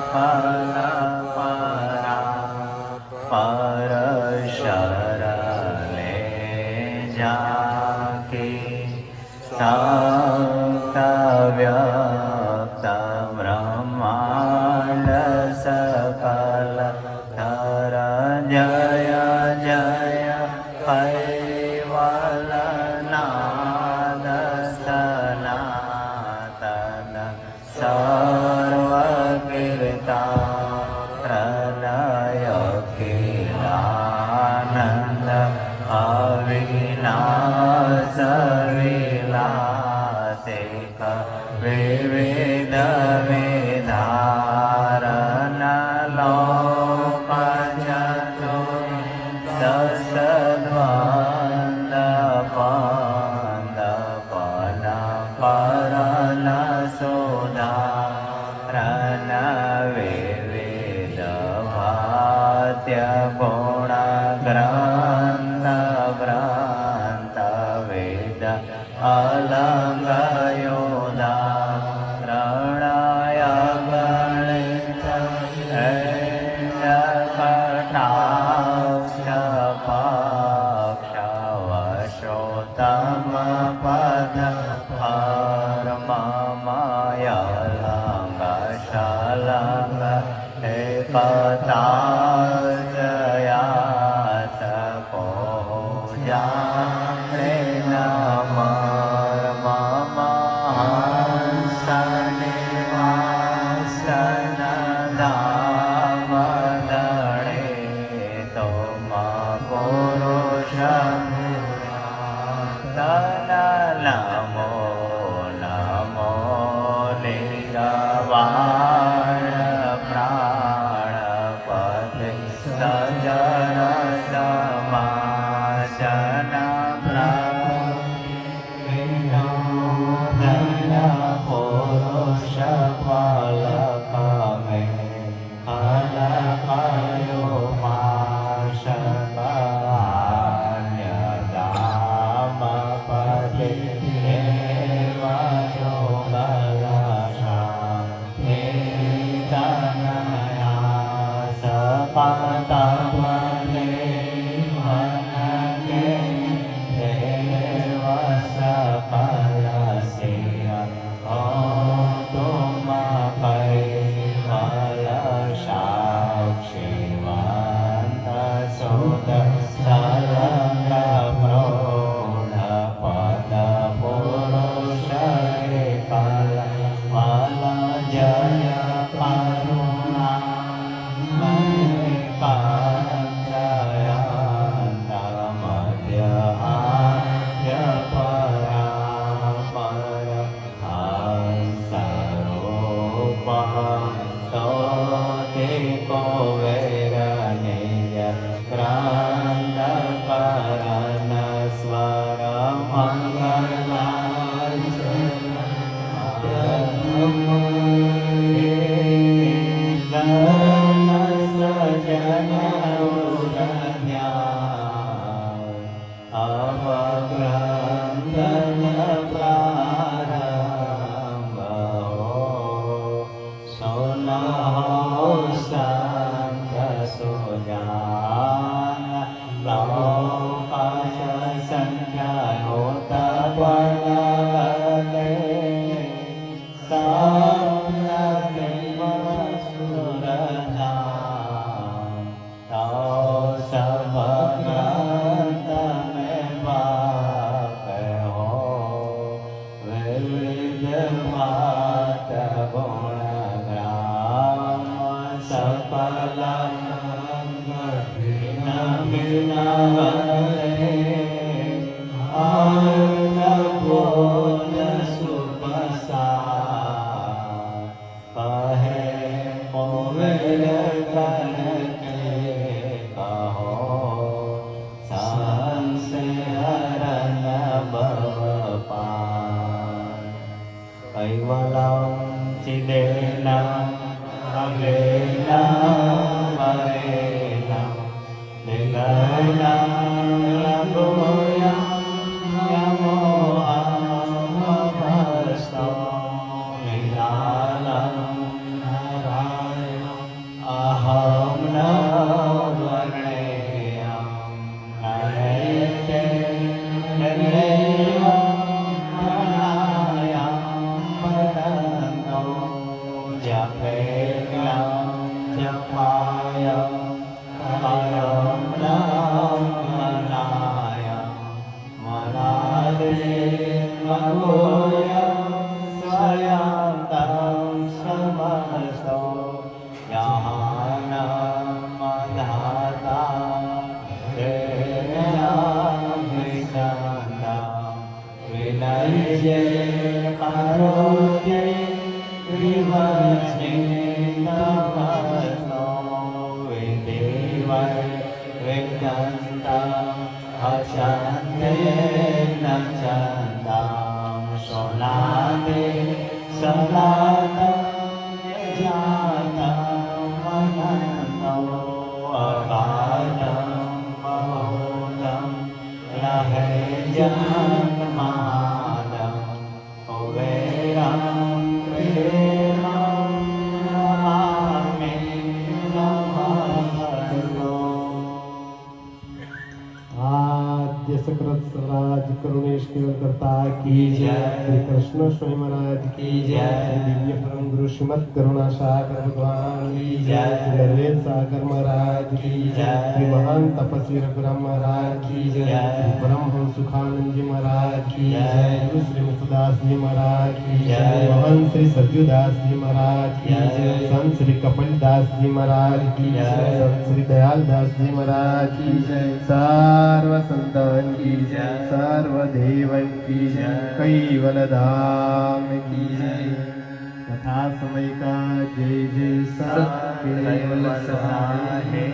ફલ પરા પર શરલે જાકે વ્યક્ત બ્રહ્માંડ સકલ ધર જય જય કૈવલનાદ સનાતન સર્વકીર્તા પ્રલય ખિલાનંદ અવિનાશ વિલાસે વિવિધ વિધારન લોક ચતુર દસ દ્વંદ પંદ પન પરન સુધારન વિવિધ ભાત્ય ગુણ ગ્રંથ વ્રંત વેદ અલંગ યોદારણય ગણિત કટાક્ષ પક્ષવશોતમ પદ પરમમય લંગ શલંગ એકતાજયાત પૂજાણે નમઃ નમો નમો લિંગવાણ પ્રાણપતિ સજન સમાસન ધન્ય પુરુષ ફલકમે ફલકયો जपाय परं ब्रह्मणाय मनादेवगोय स्वयं तं समस्तो ज्ञानमदाता विनये करोति विवचितमस्तो विधिवै विदन्तं अचन्ते न चन्दां सोनाति सदातं जातं मनन्तो अगाधं बहुलं लहेजन्मानं कुबेरं प्रेमं नमामि नमस्तु। आद्य सकृत स्वराज करुणेश केवल करता की जय। श्री कृष्ण स्वामी महाराज की जय। दिव्य परम गुरु श्रीमद करुणा सागर भगवान की जय। नरवेद सागर महाराज की जय। श्री महान तपस्वी रघुराम महाराज की जय। श्री परमहंस सुखानंद जी महाराज की जय। गुरु श्री मुक्तदास जी महाराज की जय। महंत श्री सरजूदास जी महाराज की जय। संत श्री कपिलदास जी महाराज की जय। संत श्री दयाल दास जी महाराज की जय। सर्व संतन की जय। सर्वदेवन की जय। कैवलधाम की जय। तथा समय का जय जय सब केवल सहाय है।